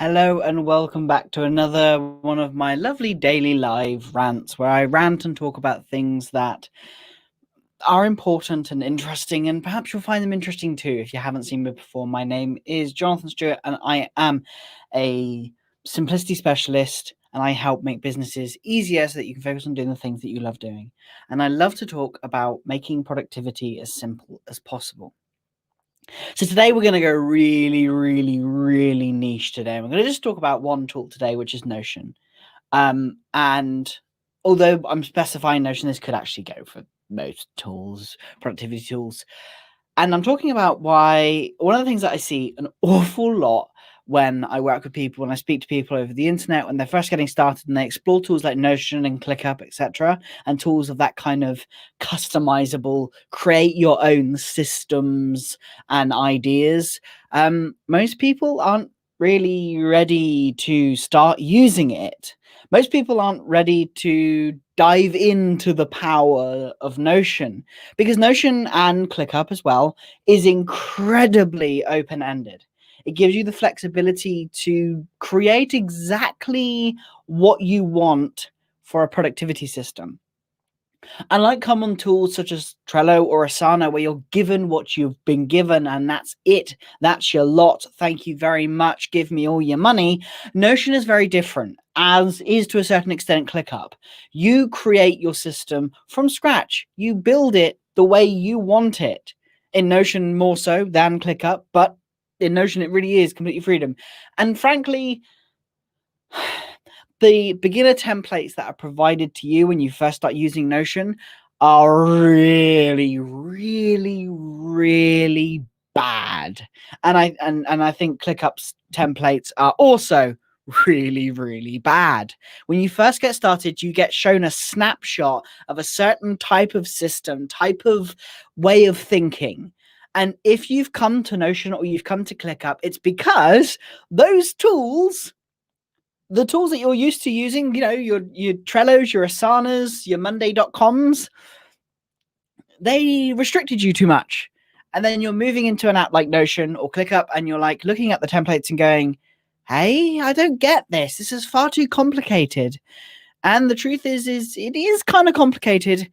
Hello and welcome back to another one of my lovely daily live rants where I rant and talk about things that are important and interesting, and perhaps you'll find them interesting too if you haven't seen me before. My name is Jonathan Stewart and I am a simplicity specialist, and I help make businesses easier so that you can focus on doing the things that you love doing. And I love to talk about making productivity as simple as possible. So today we're going to go really niche today. We're going to just talk about one tool today, which is Notion. And although I'm specifying Notion, this could actually go for most tools, productivity tools. And I'm talking about why one of the things that I see an awful lot when I work with people, when I speak to people over the internet, when they're first getting started and they explore tools like Notion and ClickUp, etc., and tools of that kind of customizable, create your own systems and ideas, most people aren't really ready to start using it. Most people aren't ready to dive into the power of Notion, because Notion and ClickUp as well is incredibly open-ended. It gives you the flexibility to create exactly what you want for a productivity system. Unlike common tools such as Trello or Asana, where you're given what you've been given and that's it, that's your lot, thank you very much, give me all your money, Notion is very different, as is to a certain extent ClickUp. You create your system from scratch. You build it the way you want it. In Notion more so than ClickUp, but in Notion it really is complete freedom. And frankly, the beginner templates that are provided to you when you first start using Notion are really bad. And I think ClickUp's templates are also really bad. When you first get started, you get shown a snapshot of a certain type of system, type of way of thinking. And if you've come to Notion or you've come to ClickUp, it's because those tools, the tools that you're used to using, you know, your Trellos, your Asanas, your Monday.coms, they restricted you too much. And then you're moving into an app like Notion or ClickUp and you're like looking at the templates and going, hey, I don't get this. This is far too complicated. And the truth is it is kind of complicated.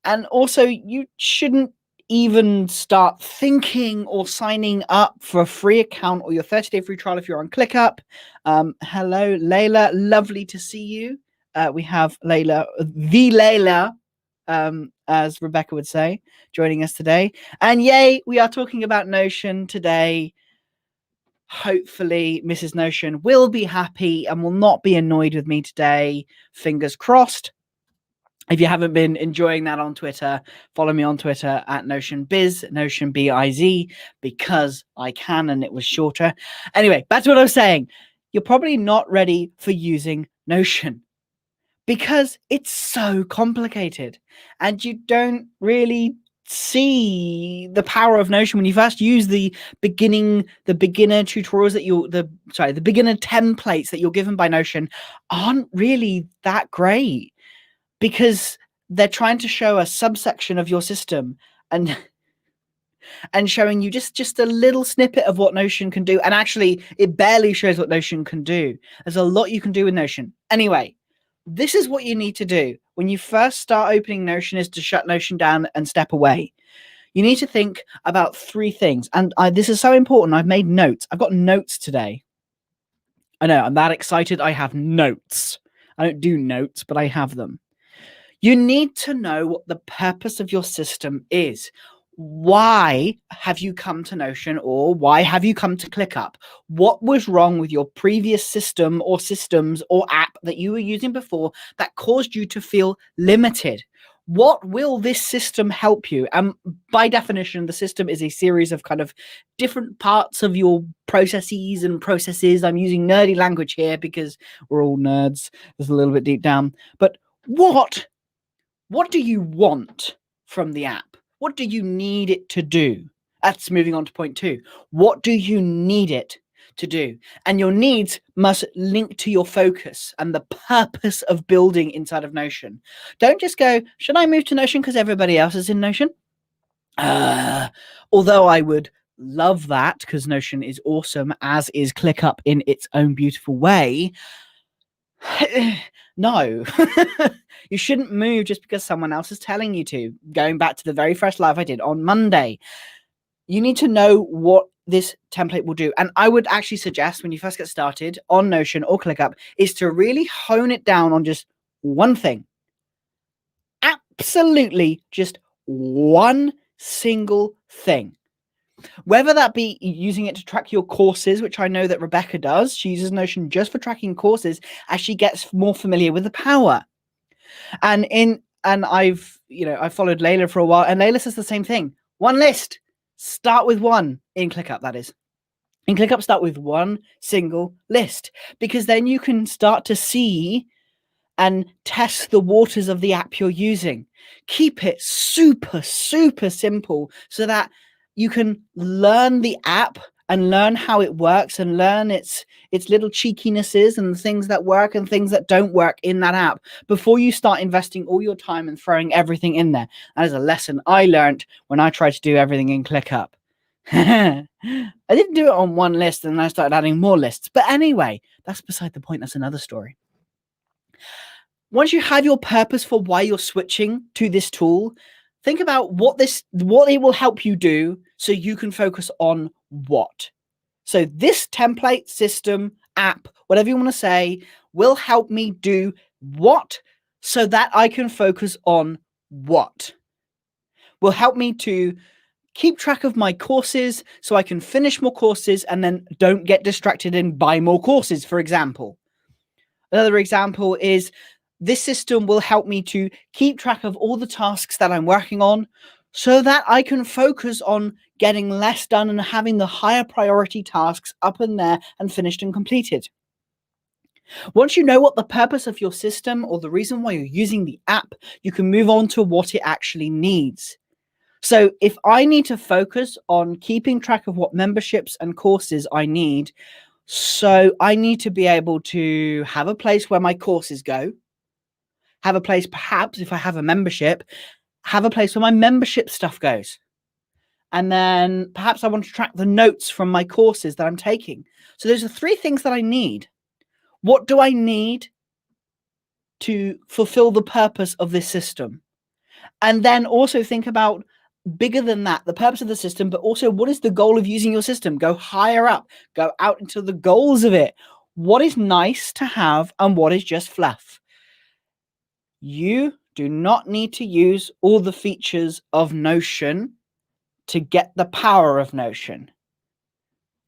And also, you shouldn't even start thinking or signing up for a free account or your 30-day free trial if you're on ClickUp. Hello, Layla. Lovely to see you. We have Layla, the Layla, as Rebecca would say, joining us today. And yay, we are talking about Notion today. Hopefully, Mrs. Notion will be happy and will not be annoyed with me today. Fingers crossed. If you haven't been enjoying that on Twitter, follow me on Twitter at NotionBiz, NotionBiz, because I can and it was shorter. Anyway, back to what I was saying. You're probably not ready for using Notion because it's so complicated and you don't really see the power of Notion when you first use the beginner tutorials that the beginner templates that you're given by Notion aren't really that great, because they're trying to show a subsection of your system and showing you just a little snippet of what Notion can do. And actually, it barely shows what Notion can do. There's a lot you can do with Notion. Anyway, this is what you need to do when you first start opening Notion, is to shut Notion down and step away. You need to think about three things. And this is so important. I've made notes. I've got notes today. I know, I'm that excited. I have notes. I don't do notes, but I have them. You need to know what the purpose of your system is. Why have you come to Notion, or why have you come to ClickUp? What was wrong with your previous system or systems or app that you were using before that caused you to feel limited? What will this system help you? And by definition, the system is a series of kind of different parts of your processes and processes. I'm using nerdy language here because we're all nerds. It's a little bit deep down. But what do you want from the app? What do you need it to do? That's moving on to point two. What do you need it to do? And your needs must link to your focus and the purpose of building inside of Notion. Don't just go, should I move to Notion because everybody else is in Notion? Although I would love that because Notion is awesome, as is ClickUp in its own beautiful way. No, you shouldn't move just because someone else is telling you to. Going back to the very first live I did on Monday, you need to know what this template will do. And I would actually suggest when you first get started on Notion or ClickUp is to really hone it down on just one thing. Absolutely just one single thing. Whether that be using it to track your courses, which I know that Rebecca does. She uses Notion just for tracking courses as she gets more familiar with the power. And I've followed Layla for a while, and Layla says the same thing. One list. Start with one in ClickUp, that is. In ClickUp, start with one single list, because then you can start to see and test the waters of the app you're using. Keep it super, super simple so that you can learn the app and learn how it works and learn its little cheekinesses and things that work and things that don't work in that app before you start investing all your time and throwing everything in there. That is a lesson I learned when I tried to do everything in ClickUp. I didn't do it on one list and then I started adding more lists. But anyway, that's beside the point. That's another story. Once you have your purpose for why you're switching to this tool, think about what it will help you do so you can focus on what. So this template, system, app, whatever you want to say, will help me do what so that I can focus on what. Will help me to keep track of my courses so I can finish more courses and then don't get distracted and buy more courses, for example. Another example is this system will help me to keep track of all the tasks that I'm working on so that I can focus on getting less done and having the higher priority tasks up in there and finished and completed. Once you know what the purpose of your system or the reason why you're using the app, you can move on to what it actually needs. So if I need to focus on keeping track of what memberships and courses I need, so I need to be able to have a place where my courses go, have a place, perhaps if I have a membership, have a place where my membership stuff goes. And then perhaps I want to track the notes from my courses that I'm taking. So those are three things that I need. What do I need to fulfill the purpose of this system? And then also think about bigger than that, the purpose of the system, but also what is the goal of using your system? Go higher up, go out into the goals of it. What is nice to have and what is just fluff? You do not need to use all the features of Notion to get the power of Notion.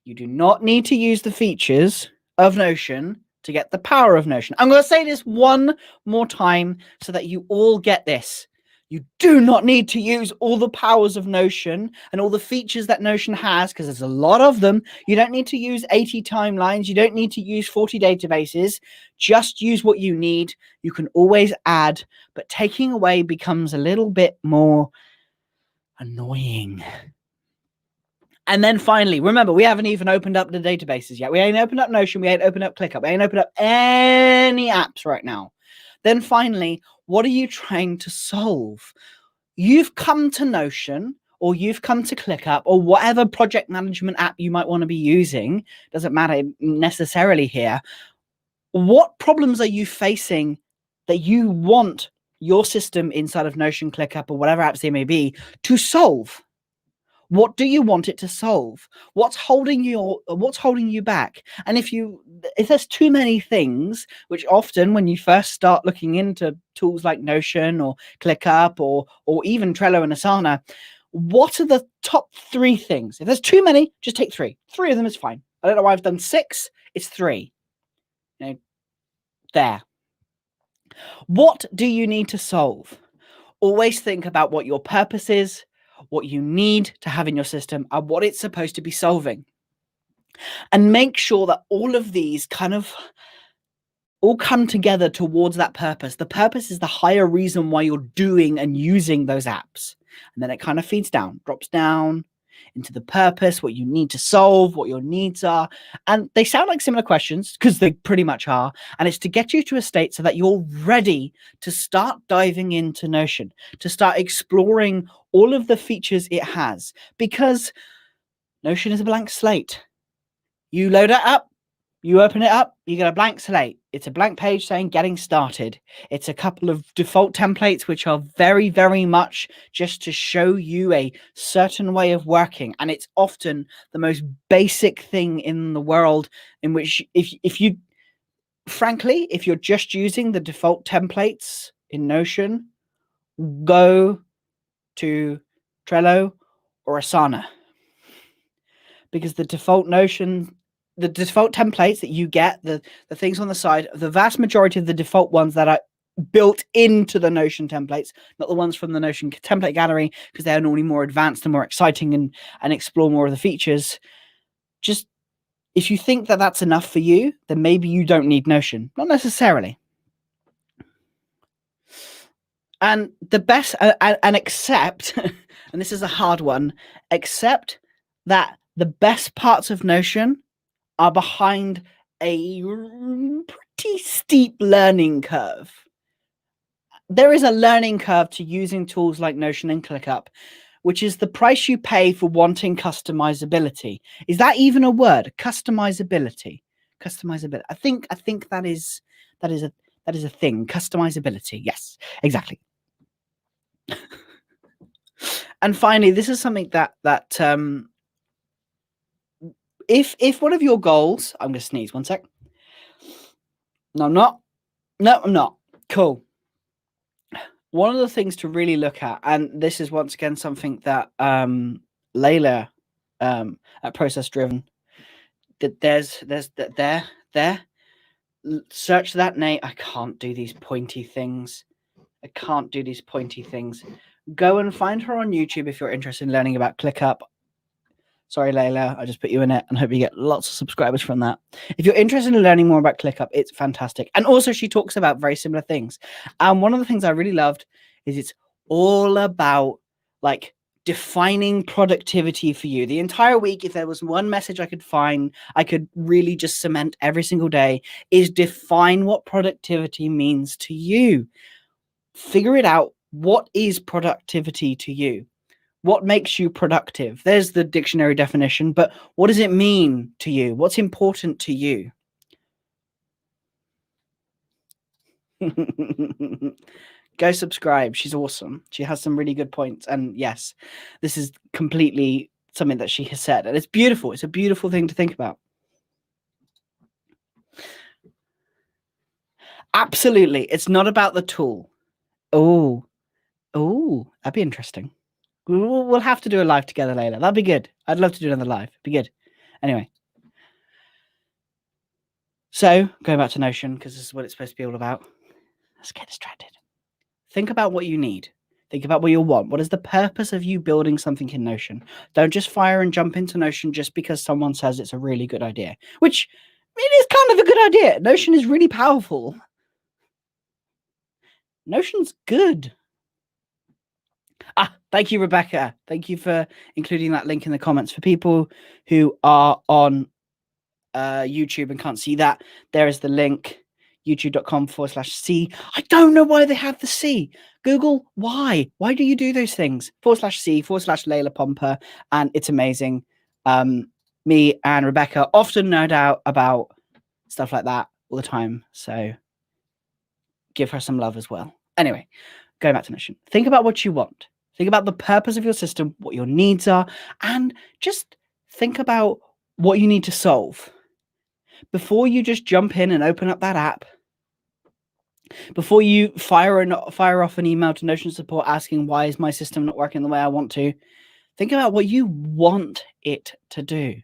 You do not need to use the features of Notion to get the power of Notion. I'm going to say this one more time so that you all get this. You do not need to use all the powers of Notion and all the features that Notion has, because there's a lot of them. You don't need to use 80 timelines. You don't need to use 40 databases. Just use what you need. You can always add, but taking away becomes a little bit more annoying. And then finally, remember, we haven't even opened up the databases yet. We ain't opened up Notion. We ain't opened up ClickUp. We ain't opened up any apps right now. Then finally, what are you trying to solve? You've come to Notion or you've come to ClickUp or whatever project management app you might want to be using. Doesn't matter necessarily here. What problems are you facing that you want your system inside of Notion, ClickUp, or whatever apps they may be to solve? What do you want it to solve? What's holding you back? And if there's too many things, which often when you first start looking into tools like Notion or ClickUp or even Trello and Asana, what are the top 3 things? If there's too many, just take 3. 3 of them is fine. I don't know why I've done 6. It's 3. There. What do you need to solve? Always think about what your purpose is, what you need to have in your system, and what it's supposed to be solving. And make sure that all of these kind of all come together towards that purpose. The purpose is the higher reason why you're doing and using those apps. And then it kind of feeds down, drops down into the purpose, what you need to solve, what your needs are. And they sound like similar questions because they pretty much are. And it's to get you to a state so that you're ready to start diving into Notion, to start exploring all of the features it has. Because Notion is a blank slate. You load it up, you open it up, you get a blank slate. It's a blank page saying getting started. It's a couple of default templates, which are very, very much just to show you a certain way of working. And it's often the most basic thing in the world, in which if you, frankly, if you're just using the default templates in Notion, go to Trello or Asana, because the default templates that you get, the things on the side, the vast majority of the default ones that are built into the Notion templates, not the ones from the Notion template gallery, because they're normally more advanced and more exciting and explore more of the features. Just, if you think that that's enough for you, then maybe you don't need Notion. Not necessarily. And the best, and accept, and this is a hard one, accept that the best parts of Notion are behind a pretty steep learning curve. There is a learning curve to using tools like Notion and ClickUp, which is the price you pay for wanting customizability. Is that even a word? Customizability. Customizability. I think that is a thing. Customizability. Yes, exactly. And finally, this is something that if one of your goals, I'm going to sneeze 1 sec. No, I'm not. No, I'm not. Cool. One of the things to really look at, and this is once again something that Layla at Process Driven, that there's there. Search that name. I can't do these pointy things. Go and find her on YouTube if you're interested in learning about ClickUp. Sorry, Layla, I just put you in it and hope you get lots of subscribers from that. If you're interested in learning more about ClickUp, it's fantastic. And also she talks about very similar things. And one of the things I really loved is it's all about like defining productivity for you. The entire week, if there was one message I could find, I could really just cement every single day, is define what productivity means to you. Figure it out. What is productivity to you? What makes you productive? There's the dictionary definition, but what does it mean to you? What's important to you? Go subscribe. She's awesome. She has some really good points. And yes, this is completely something that she has said. And it's beautiful. It's a beautiful thing to think about. Absolutely. It's not about the tool. Oh, that'd be interesting. We'll have to do a live together later. That'd be good. I'd love to do another live. Be good. Anyway. So, going back to Notion, because this is what it's supposed to be all about. Let's get distracted. Think about what you need. Think about what you want. What is the purpose of you building something in Notion? Don't just fire and jump into Notion just because someone says it's a really good idea, which it is kind of a good idea. Notion is really powerful. Notion's good. Thank you, Rebecca. Thank you for including that link in the comments. For people who are on YouTube and can't see that, there is the link, youtube.com/C. I don't know why they have the C. Google, why do you do those things? /C /Layla Pomper, and it's amazing. Me and Rebecca often nerd out about stuff like that all the time, so give her some love as well. Anyway, going back to Notion, think about what you want. Think about the purpose of your system, what your needs are, and just think about what you need to solve. Before you just jump in and open up that app, before you fire off an email to Notion support asking why is my system not working the way I want to, think about what you want it to do,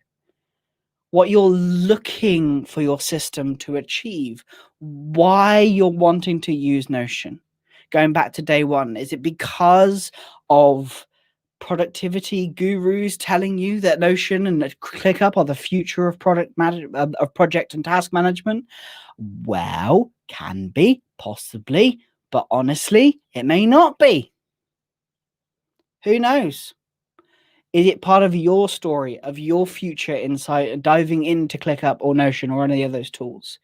what you're looking for your system to achieve, why you're wanting to use Notion. Going back to day one, is it because of productivity gurus telling you that Notion and ClickUp are the future of project and task management? Well, can be, possibly, but honestly, it may not be. Who knows? Is it part of your story, of your future insight, diving into ClickUp or Notion or any of those tools?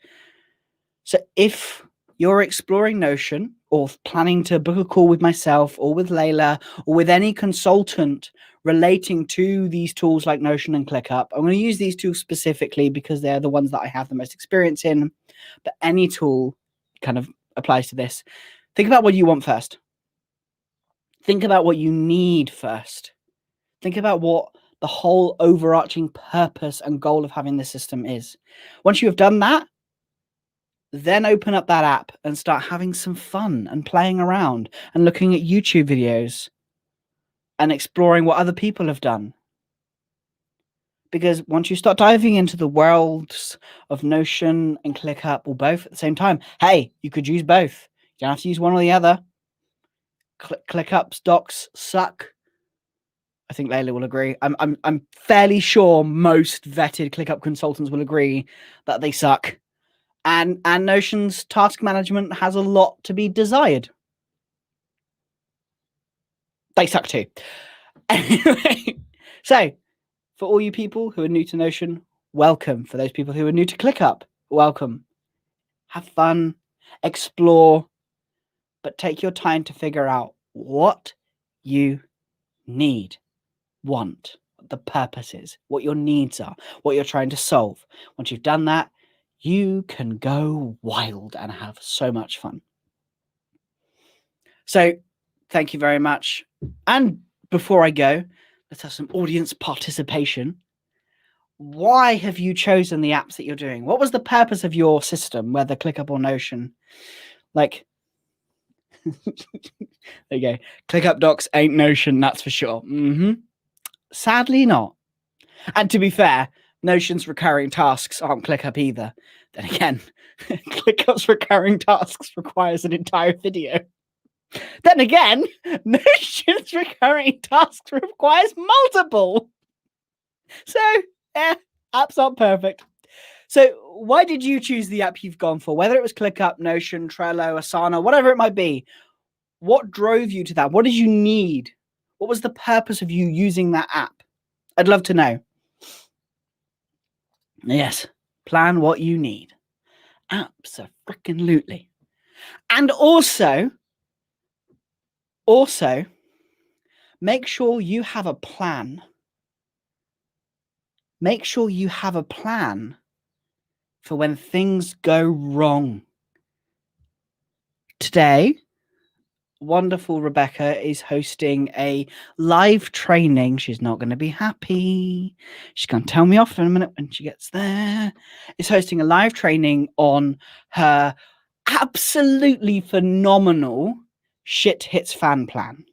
So if you're exploring Notion or planning to book a call with myself or with Layla or with any consultant relating to these tools like Notion and ClickUp. I'm going to use these tools specifically because they're the ones that I have the most experience in, but any tool kind of applies to this. Think about what you want first. Think about what you need first. Think about what the whole overarching purpose and goal of having this system is. Once you have done that, then open up that app and start having some fun and playing around and looking at YouTube videos and exploring what other people have done. Because once you start diving into the worlds of Notion and ClickUp or both at the same time, hey, you could use both. You don't have to use one or the other. ClickUp's docs suck. I think Layla will agree. I'm fairly sure most vetted ClickUp consultants will agree that they suck. And Notion's task management has a lot to be desired. They suck too. Anyway, so for all you people who are new to Notion, welcome. For those people who are new to ClickUp, welcome. Have fun, explore, but take your time to figure out what you need, want, the purpose is, what your needs are, what you're trying to solve. Once you've done that, you can go wild and have so much fun. So thank you very much. And before I go, let's have some audience participation. Why have you chosen the apps that you're doing? What was the purpose of your system, whether ClickUp or Notion? Like, there you go. ClickUp docs ain't Notion, that's for sure. Sadly not. And to be fair, Notion's recurring tasks aren't ClickUp either. Then again, ClickUp's recurring tasks requires an entire video. Then again, Notion's recurring tasks requires multiple. So, apps aren't perfect. So why did you choose the app you've gone for? Whether it was ClickUp, Notion, Trello, Asana, whatever it might be. What drove you to that? What did you need? What was the purpose of you using that app? I'd love to know. Yes, plan what you need. Abso-freaking-lutely. And also, make sure you have a plan. Make sure you have a plan for when things go wrong. Today, wonderful Rebecca is hosting a live training. She's not going to be happy. She's going to tell me off in a minute when she gets there. Is hosting a live training on her absolutely phenomenal shit hits fan plan.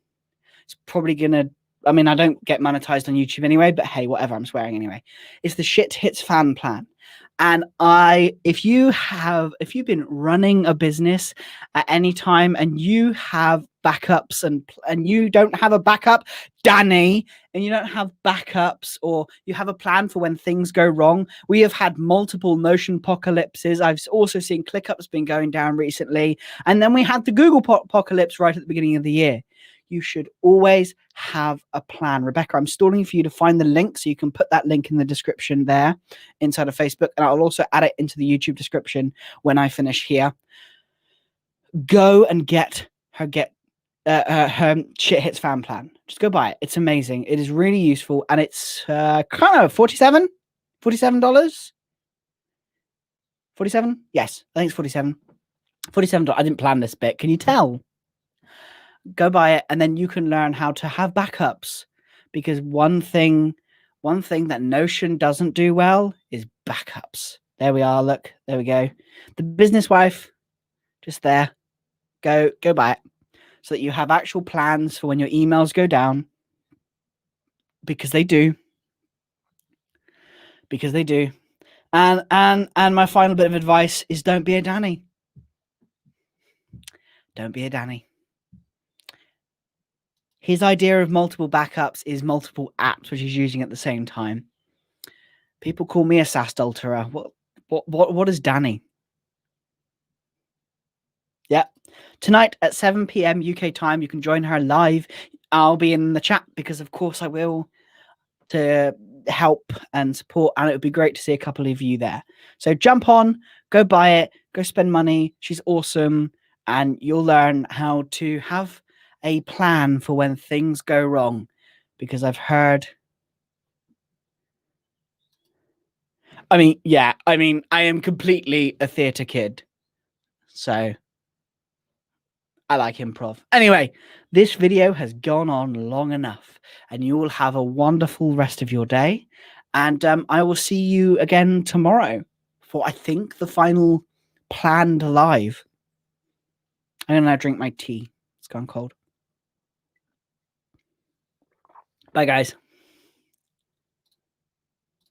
It's probably going to, I mean, I don't get monetized on YouTube anyway, but hey, whatever, I'm swearing anyway. It's the shit hits fan plan. And if you've been running a business at any time and you have backups and you don't have a backup, Danny, and you don't have backups or you have a plan for when things go wrong. We have had multiple Notion apocalypses. I've also seen ClickUp's been going down recently. And then we had the Google apocalypse right at the beginning of the year. You should always have a plan. Rebecca, I'm stalling for you to find the link so you can put that link in the description there inside of Facebook. And I'll also add it into the YouTube description when I finish here. Go and get her shit hits fan plan. Just go buy it. It's amazing. It is really useful. And it's kind of $47? $47? 47? Yes, I think it's 47. $47. I didn't plan this bit. Can you tell? Go buy it, and then you can learn how to have backups, because one thing that Notion doesn't do well is backups. There we are. Look, there we go. The business wife, just there. Go buy it so that you have actual plans for when your emails go down, because they do. And my final bit of advice is don't be a Danny. Don't be a Danny. His idea of multiple backups is multiple apps which he's using at the same time. People call me a SaaS adulterer. What is Danny? Yeah. Tonight at 7 p.m. UK time, you can join her live. I'll be in the chat because, of course, I will, to help and support. And it would be great to see a couple of you there. So jump on, go buy it, go spend money. She's awesome. And you'll learn how to have a plan for when things go wrong, because I've heard. I mean, yeah, I am completely a theatre kid, so I like improv. Anyway, this video has gone on long enough, and you will have a wonderful rest of your day. And I will see you again tomorrow for, I think, the final planned live. I'm going to now drink my tea. It's gone cold. Bye, guys.